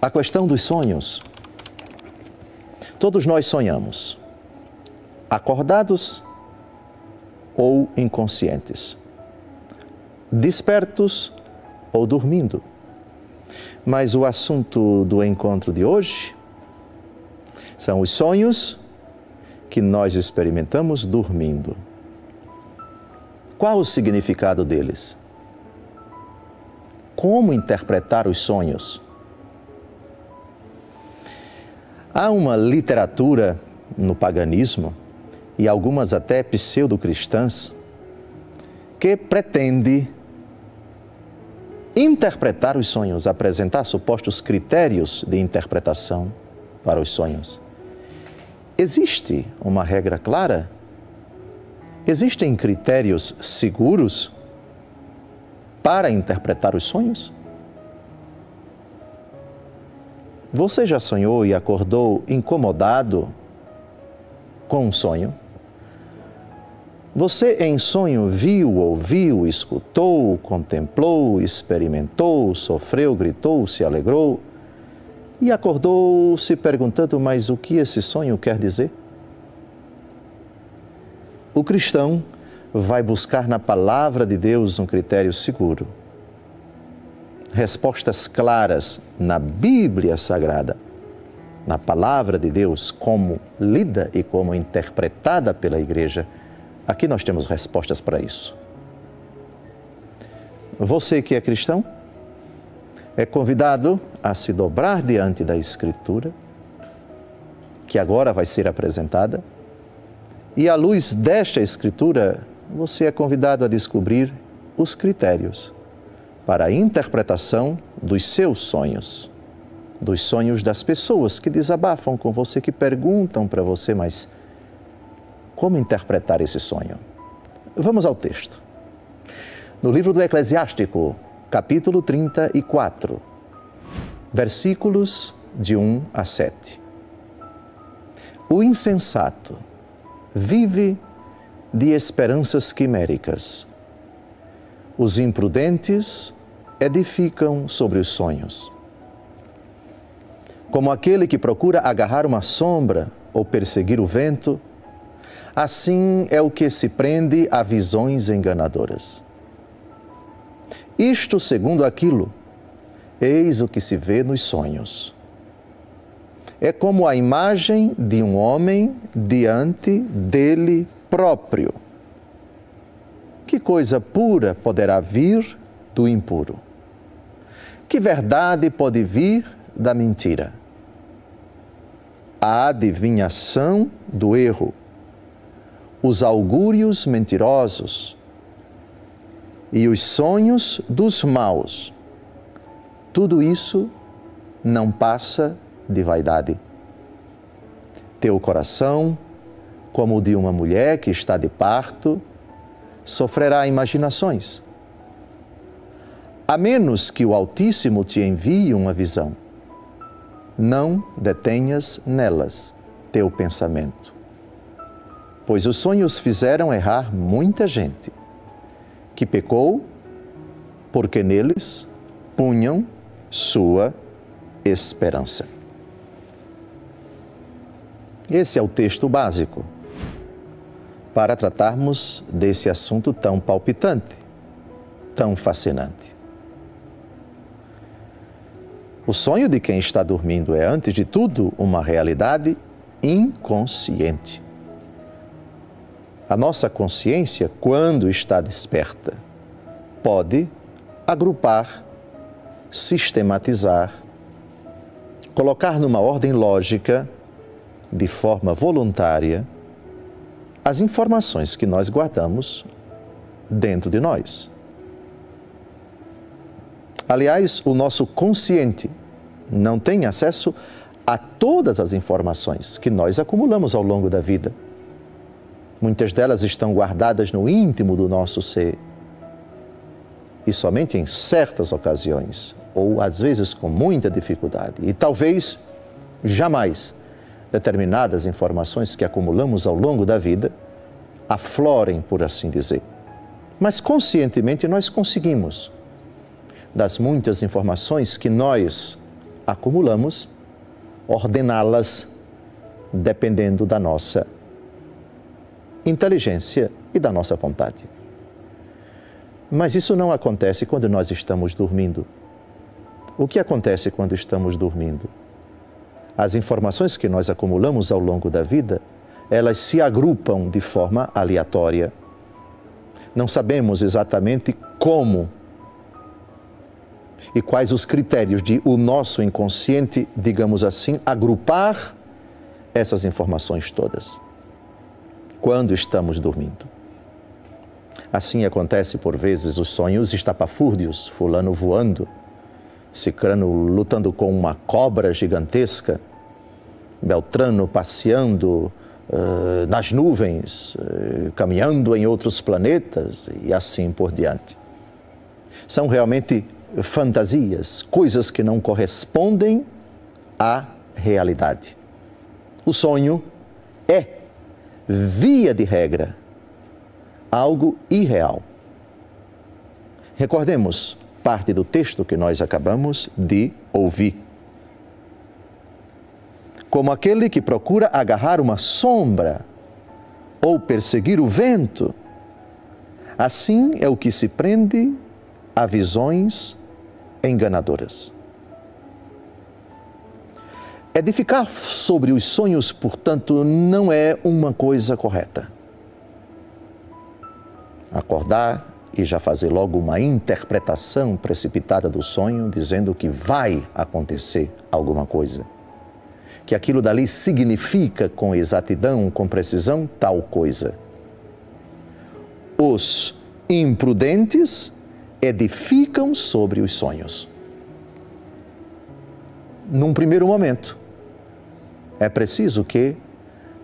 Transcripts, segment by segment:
a questão dos sonhos. Todos nós sonhamos, acordados ou inconscientes, despertos ou dormindo. Mas o assunto do encontro de hoje são os sonhos que nós experimentamos dormindo. Qual o significado deles? Como interpretar os sonhos? Há uma literatura no paganismo, e algumas até pseudo-cristãs, que pretende interpretar os sonhos, apresentar supostos critérios de interpretação para os sonhos. Existe uma regra clara? Existem critérios seguros para interpretar os sonhos? Você já sonhou e acordou incomodado com um sonho? Você em sonho viu, ouviu, escutou, contemplou, experimentou, sofreu, gritou, se alegrou e acordou se perguntando, mas o que esse sonho quer dizer? O cristão vai buscar na palavra de Deus um critério seguro. Respostas claras na Bíblia Sagrada, na palavra de Deus, como lida e como interpretada pela Igreja. Aqui nós temos respostas para isso. Você que é cristão, é convidado a se dobrar diante da Escritura, que agora vai ser apresentada, e à luz desta Escritura, você é convidado a descobrir os critérios para a interpretação dos seus sonhos, dos sonhos das pessoas que desabafam com você, que perguntam para você, mas como interpretar esse sonho? Vamos ao texto. No livro do Eclesiástico, capítulo 34, versículos de 1 a 7. O insensato vive de esperanças quiméricas. Os imprudentes edificam sobre os sonhos. Como aquele que procura agarrar uma sombra ou perseguir o vento, assim é o que se prende a visões enganadoras. Isto segundo aquilo, eis o que se vê nos sonhos. É como a imagem de um homem diante dele próprio. Que coisa pura poderá vir do impuro? Que verdade pode vir da mentira? A adivinhação do erro, os augúrios mentirosos e os sonhos dos maus, tudo isso não passa de vaidade. Teu coração, como o de uma mulher que está de parto, sofrerá imaginações, a menos que o Altíssimo te envie uma visão. Não detenhas nelas teu pensamento, pois os sonhos fizeram errar muita gente, que pecou porque neles punham sua esperança. Esse é o texto básico para tratarmos desse assunto tão palpitante, tão fascinante. O sonho de quem está dormindo é, antes de tudo, uma realidade inconsciente. A nossa consciência, quando está desperta, pode agrupar, sistematizar, colocar numa ordem lógica, de forma voluntária, as informações que nós guardamos dentro de nós. Aliás, o nosso consciente não tem acesso a todas as informações que nós acumulamos ao longo da vida. Muitas delas estão guardadas no íntimo do nosso ser. E somente em certas ocasiões, ou às vezes com muita dificuldade, e talvez jamais determinadas informações que acumulamos ao longo da vida aflorem, por assim dizer. Mas conscientemente nós conseguimos, das muitas informações que nós acumulamos, ordená-las dependendo da nossa inteligência e da nossa vontade. Mas isso não acontece quando nós estamos dormindo. O que acontece quando estamos dormindo? As informações que nós acumulamos ao longo da vida, elas se agrupam de forma aleatória. Não sabemos exatamente como e quais os critérios de o nosso inconsciente, digamos assim, agrupar essas informações todas quando estamos dormindo. Assim acontece por vezes os sonhos estapafúrdios, fulano voando, cicrano lutando com uma cobra gigantesca, Beltrano passeando nas nuvens, caminhando em outros planetas e assim por diante. São realmente fantasias, coisas que não correspondem à realidade. O sonho é, via de regra, algo irreal. Recordemos parte do texto que nós acabamos de ouvir. Como aquele que procura agarrar uma sombra ou perseguir o vento, assim é o que se prende a visões enganadoras. Edificar sobre os sonhos, portanto, não é uma coisa correta. Acordar e já fazer logo uma interpretação precipitada do sonho, dizendo que vai acontecer alguma coisa. Que aquilo dali significa com exatidão, com precisão, tal coisa. Os imprudentes edificam sobre os sonhos. Num primeiro momento, é preciso que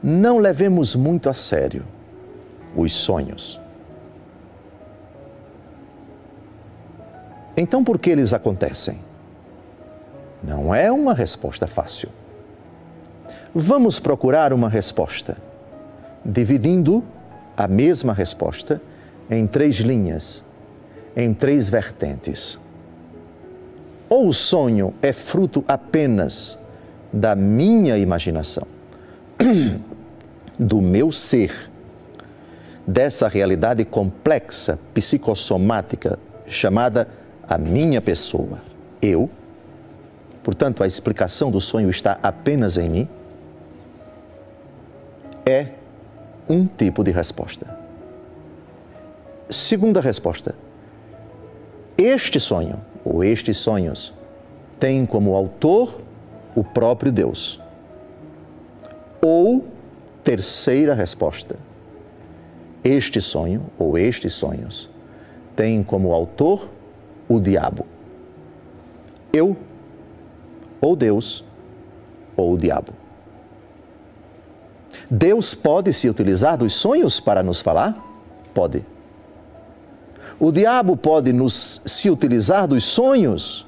não levemos muito a sério os sonhos. Então, por que eles acontecem? Não é uma resposta fácil. Vamos procurar uma resposta, dividindo a mesma resposta em 3 linhas, em 3 vertentes. Ou o sonho é fruto apenas da minha imaginação, do meu ser, dessa realidade complexa, psicossomática, chamada a minha pessoa, eu. Portanto, a explicação do sonho está apenas em mim. É um tipo de resposta. Segunda resposta. Este sonho, ou estes sonhos, têm como autor o próprio Deus. Ou, terceira resposta. Este sonho, ou estes sonhos, têm como autor o diabo. Eu, ou Deus, ou o diabo. Deus pode se utilizar dos sonhos para nos falar? Pode. O diabo pode se utilizar dos sonhos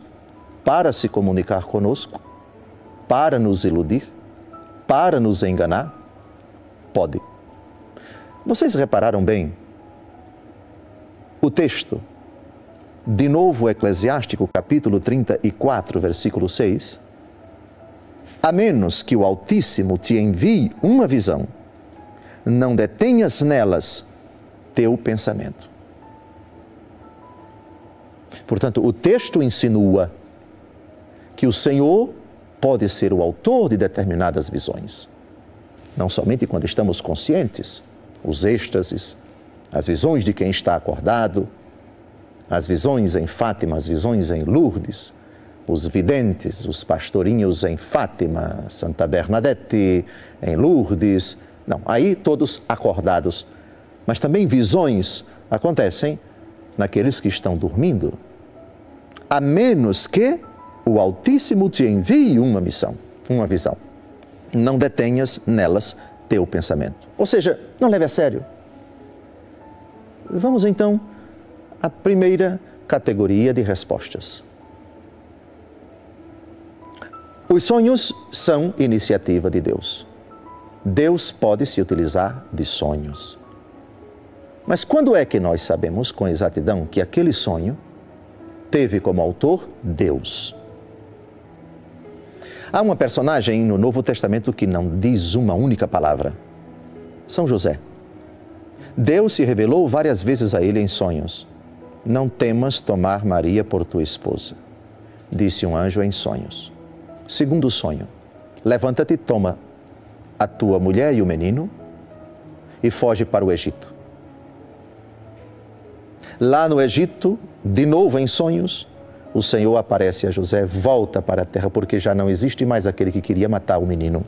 para se comunicar conosco, para nos iludir, para nos enganar? Pode. Vocês repararam bem? O texto, de novo Eclesiástico, capítulo 34, versículo 6, a menos que o Altíssimo te envie uma visão, não detenhas nelas teu pensamento. Portanto, o texto insinua que o Senhor pode ser o autor de determinadas visões. Não somente quando estamos conscientes, os êxtases, as visões de quem está acordado, as visões em Fátima, as visões em Lourdes, os videntes, os pastorinhos em Fátima, Santa Bernadette, em Lourdes. Não, aí todos acordados. Mas também visões acontecem naqueles que estão dormindo. A menos que o Altíssimo te envie uma visão. Não detenhas nelas teu pensamento. Ou seja, não leve a sério. Vamos então à primeira categoria de respostas. Os sonhos são iniciativa de Deus. Deus pode se utilizar de sonhos. Mas quando é que nós sabemos com exatidão que aquele sonho teve como autor Deus? Há uma personagem no Novo Testamento que não diz uma única palavra. São José. Deus se revelou várias vezes a ele em sonhos. Não temas tomar Maria por tua esposa, disse um anjo em sonhos. Segundo sonho, levanta-te, toma a tua mulher e o menino e foge para o Egito. Lá no Egito, de novo em sonhos, o Senhor aparece a José, volta para a terra, porque já não existe mais aquele que queria matar o menino.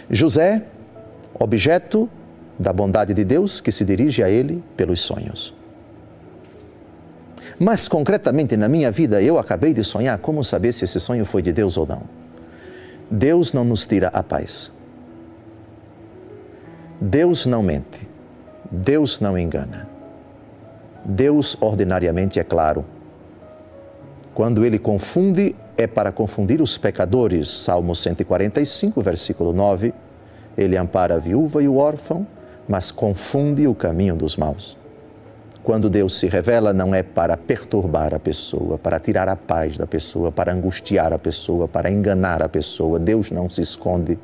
José, objeto da bondade de Deus que se dirige a ele pelos sonhos. Mas concretamente na minha vida, eu acabei de sonhar, como saber se esse sonho foi de Deus ou não? Deus não nos tira a paz. Deus não mente. Deus não engana. Deus ordinariamente é claro. Quando Ele confunde, é para confundir os pecadores. Salmo 145, versículo 9. Ele ampara a viúva e o órfão, mas confunde o caminho dos maus. Quando Deus se revela, não é para perturbar a pessoa, para tirar a paz da pessoa, para angustiar a pessoa, para enganar a pessoa. Deus não se esconde.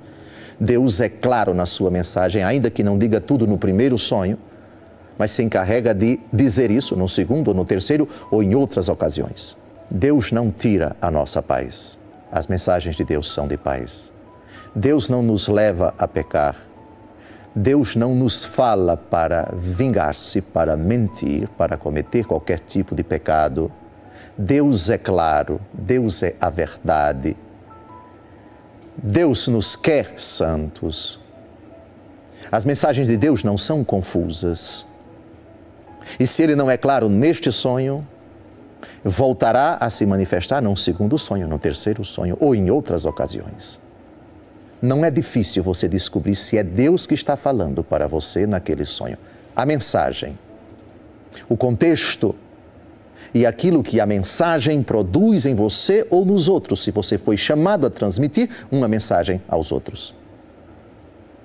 Deus é claro na sua mensagem, ainda que não diga tudo no primeiro sonho, mas se encarrega de dizer isso no segundo ou no terceiro ou em outras ocasiões. Deus não tira a nossa paz. As mensagens de Deus são de paz. Deus não nos leva a pecar. Deus não nos fala para vingar-se, para mentir, para cometer qualquer tipo de pecado. Deus é claro, Deus é a verdade. Deus nos quer santos. As mensagens de Deus não são confusas. E se Ele não é claro neste sonho, voltará a se manifestar num segundo sonho, no terceiro sonho ou em outras ocasiões. Não é difícil você descobrir se é Deus que está falando para você naquele sonho. A mensagem, o contexto e aquilo que a mensagem produz em você ou nos outros, se você foi chamado a transmitir uma mensagem aos outros.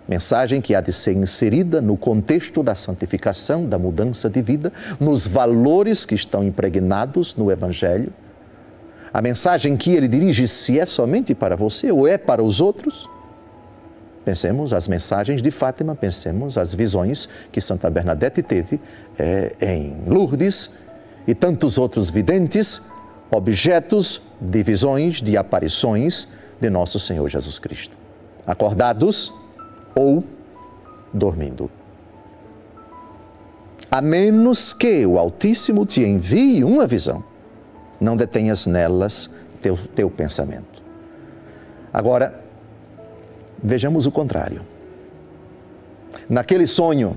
Mensagem que há de ser inserida no contexto da santificação, da mudança de vida, nos valores que estão impregnados no Evangelho. A mensagem que ele dirige, se é somente para você ou é para os outros. Pensemos as mensagens de Fátima, pensemos as visões que Santa Bernadette teve em Lourdes e tantos outros videntes, objetos de visões, de aparições de nosso Senhor Jesus Cristo. Acordados ou dormindo. A menos que o Altíssimo te envie uma visão, não detenhas nelas teu pensamento. Agora, vejamos o contrário. Naquele sonho,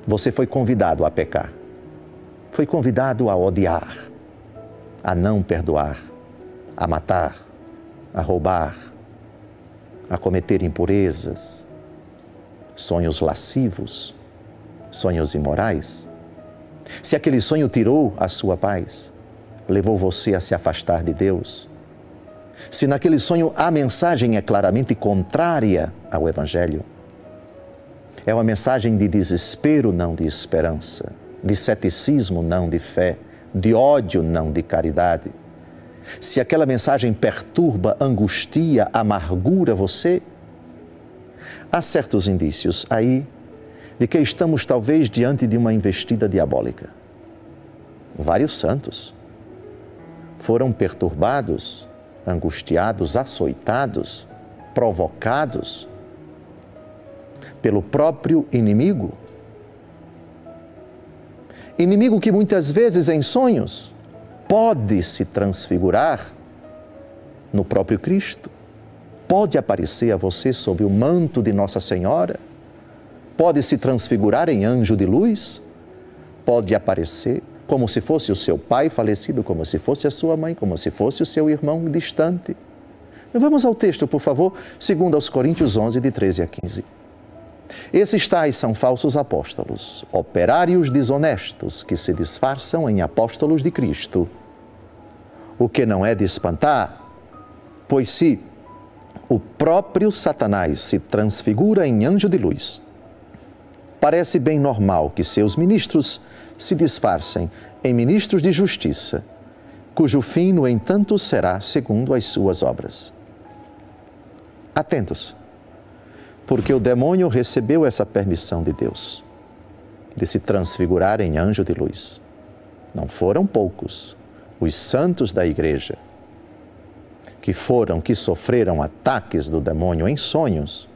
você foi convidado a pecar. Foi convidado a odiar, a não perdoar, a matar, a roubar, a cometer impurezas, sonhos lascivos, sonhos imorais. Se aquele sonho tirou a sua paz, levou você a se afastar de Deus, se naquele sonho a mensagem é claramente contrária ao Evangelho, é uma mensagem de desespero, não de esperança, de ceticismo, não de fé, de ódio, não de caridade. Se aquela mensagem perturba, angustia, amargura você, há certos indícios aí de que estamos talvez diante de uma investida diabólica. Vários santos foram perturbados, angustiados, açoitados, provocados pelo próprio inimigo. Inimigo que muitas vezes em sonhos pode se transfigurar no próprio Cristo, pode aparecer a você sob o manto de Nossa Senhora, pode se transfigurar em anjo de luz, pode aparecer como se fosse o seu pai falecido, como se fosse a sua mãe, como se fosse o seu irmão distante. Vamos ao texto, por favor, 2 Coríntios 11, de 13 a 15. Esses tais são falsos apóstolos, operários desonestos que se disfarçam em apóstolos de Cristo. O que não é de espantar, pois se o próprio Satanás se transfigura em anjo de luz, parece bem normal que seus ministros se disfarcem em ministros de justiça cujo fim, no entanto, será segundo as suas obras. Atentos, porque o demônio recebeu essa permissão de Deus, de se transfigurar em anjo de luz. Não foram poucos os santos da igreja que sofreram ataques do demônio em sonhos,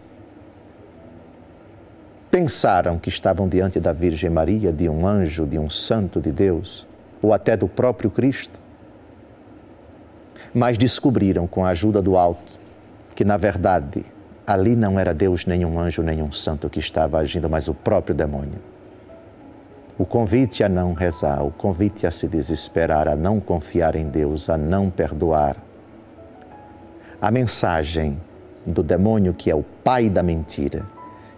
pensaram que estavam diante da Virgem Maria, de um anjo, de um santo de Deus, ou até do próprio Cristo, mas descobriram com a ajuda do alto que, na verdade, ali não era Deus, nem um anjo, nem um santo que estava agindo, mas o próprio demônio. O convite a não rezar, o convite a se desesperar, a não confiar em Deus, a não perdoar. A mensagem do demônio, que é o pai da mentira,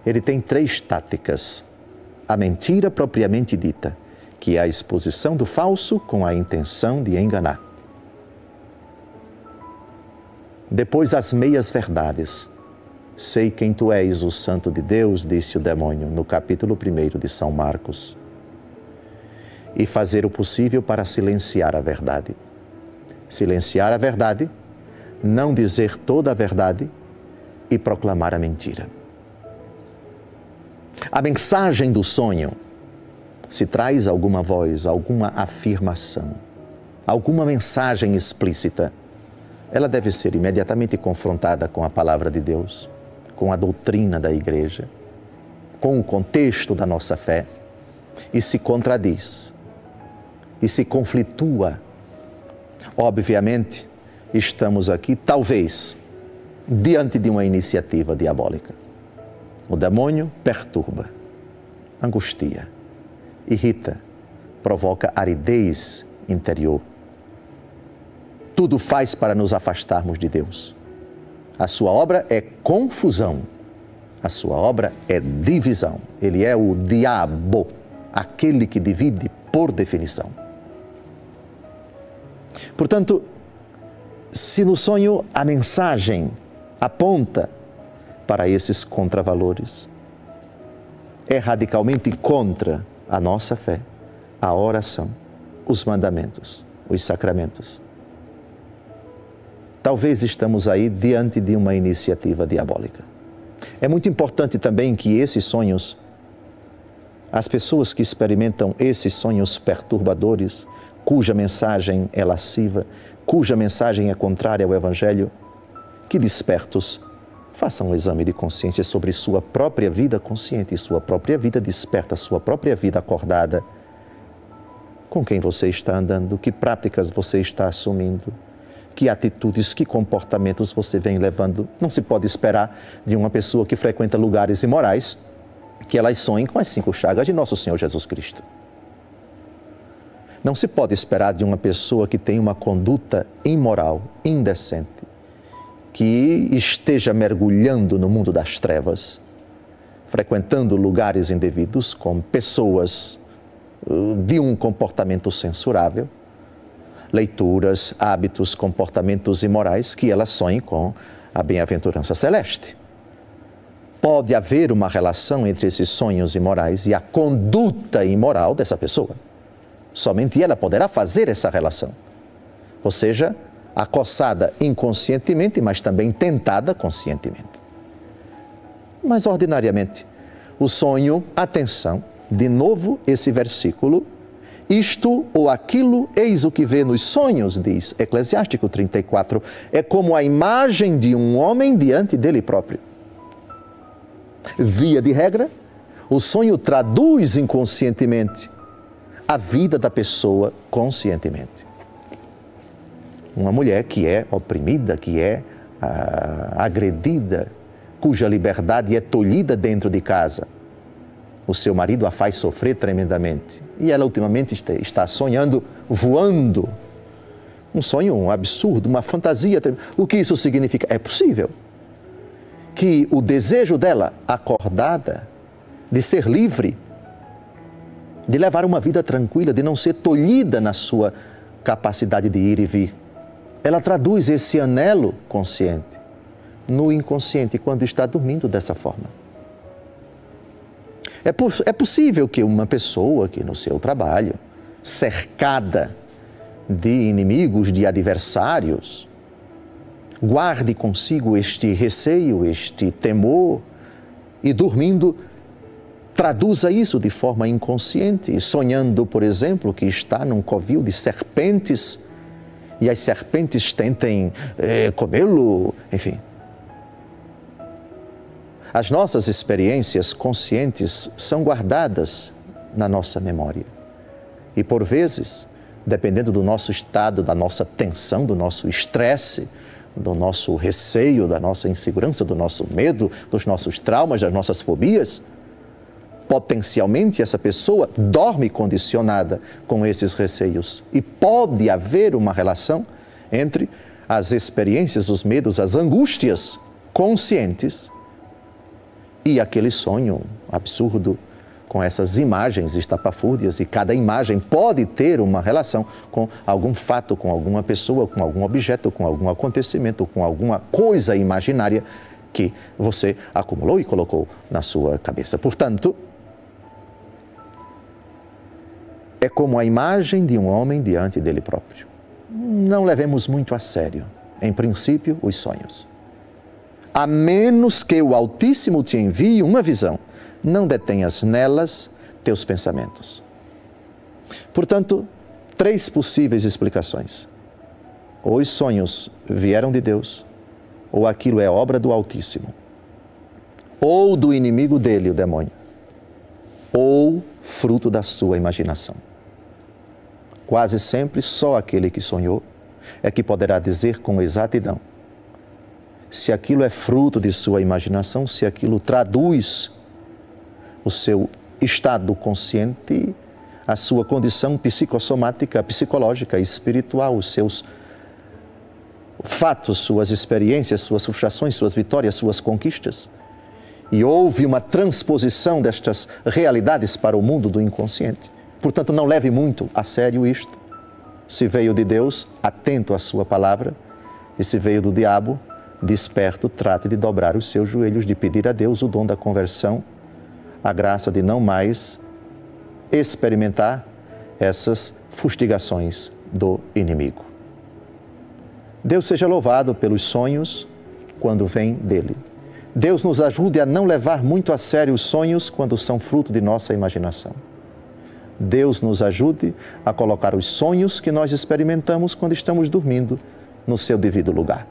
ele tem 3 táticas. A mentira propriamente dita, que é a exposição do falso com a intenção de enganar. Depois, as meias-verdades. Sei quem tu és, o santo de Deus, disse o demônio, no capítulo 1 de São Marcos. E fazer o possível para silenciar a verdade. Silenciar a verdade, não dizer toda a verdade e proclamar a mentira. A mensagem do sonho, se traz alguma voz, alguma afirmação, alguma mensagem explícita, ela deve ser imediatamente confrontada com a palavra de Deus, com a doutrina da igreja, com o contexto da nossa fé, e se contradiz, e se conflitua. Obviamente, estamos aqui, talvez, diante de uma iniciativa diabólica. O demônio perturba, angustia, irrita, provoca aridez interior. Tudo faz para nos afastarmos de Deus. A sua obra é confusão, a sua obra é divisão. Ele é o diabo, aquele que divide por definição. Portanto, se no sonho a mensagem aponta para esses contravalores, é radicalmente contra a nossa fé, a oração, os mandamentos, os sacramentos. Talvez estamos aí diante de uma iniciativa diabólica. É muito importante também que esses sonhos, as pessoas que experimentam esses sonhos perturbadores, cuja mensagem é lasciva, cuja mensagem é contrária ao Evangelho, que despertos façam um exame de consciência sobre sua própria vida consciente, sua própria vida desperta, sua própria vida acordada. Com quem você está andando, que práticas você está assumindo, que atitudes, que comportamentos você vem levando. Não se pode esperar de uma pessoa que frequenta lugares imorais que elas sonhem com as 5 chagas de nosso Senhor Jesus Cristo. Não se pode esperar de uma pessoa que tem uma conduta imoral, indecente, que esteja mergulhando no mundo das trevas, frequentando lugares indevidos com pessoas de um comportamento censurável, leituras, hábitos, comportamentos imorais, que ela sonhe com a bem-aventurança celeste. Pode haver uma relação entre esses sonhos imorais e a conduta imoral dessa pessoa. Somente ela poderá fazer essa relação. Ou seja, acossada inconscientemente, mas também tentada conscientemente. Mas, ordinariamente, o sonho, atenção, de novo esse versículo, isto ou aquilo, eis o que vê nos sonhos, diz Eclesiástico 34, é como a imagem de um homem diante dele próprio. Via de regra, o sonho traduz inconscientemente a vida da pessoa conscientemente. Uma mulher que é oprimida, que é agredida, cuja liberdade é tolhida dentro de casa. O seu marido a faz sofrer tremendamente. E ela ultimamente está sonhando, voando. Um sonho, um absurdo, uma fantasia. O que isso significa? É possível que o desejo dela, acordada, de ser livre, de levar uma vida tranquila, de não ser tolhida na sua capacidade de ir e vir, ela traduz esse anelo consciente no inconsciente quando está dormindo dessa forma. É possível que uma pessoa que no seu trabalho, cercada de inimigos, de adversários. Guarde consigo este receio, este temor e, dormindo, traduza isso de forma inconsciente, sonhando, por exemplo, que está num covil de serpentes e as serpentes tentem comê-lo, enfim. As nossas experiências conscientes são guardadas na nossa memória. E, por vezes, dependendo do nosso estado, da nossa tensão, do nosso estresse, do nosso receio, da nossa insegurança, do nosso medo, dos nossos traumas, das nossas fobias, potencialmente essa pessoa dorme condicionada com esses receios. E pode haver uma relação entre as experiências, os medos, as angústias conscientes e aquele sonho absurdo com essas imagens estapafúrdias, e cada imagem pode ter uma relação com algum fato, com alguma pessoa, com algum objeto, com algum acontecimento, com alguma coisa imaginária que você acumulou e colocou na sua cabeça. Portanto, é como a imagem de um homem diante dele próprio. Não levemos muito a sério, em princípio, os sonhos. A menos que o Altíssimo te envie uma visão, não detenhas nelas teus pensamentos. Portanto, 3 possíveis explicações. Ou os sonhos vieram de Deus, ou aquilo é obra do Altíssimo, ou do inimigo dele, o demônio, ou fruto da sua imaginação. Quase sempre só aquele que sonhou é que poderá dizer com exatidão se aquilo é fruto de sua imaginação, se aquilo traduz o seu estado consciente, a sua condição psicossomática, psicológica, espiritual, os seus fatos, suas experiências, suas frustrações, suas vitórias, suas conquistas. E houve uma transposição destas realidades para o mundo do inconsciente. Portanto, não leve muito a sério isto. Se veio de Deus, atento à sua palavra, e se veio do diabo, desperto, trate de dobrar os seus joelhos, de pedir a Deus o dom da conversão, a graça de não mais experimentar essas fustigações do inimigo. Deus seja louvado pelos sonhos quando vêm dele. Deus nos ajude a não levar muito a sério os sonhos quando são fruto de nossa imaginação. Deus nos ajude a colocar os sonhos que nós experimentamos quando estamos dormindo no seu devido lugar.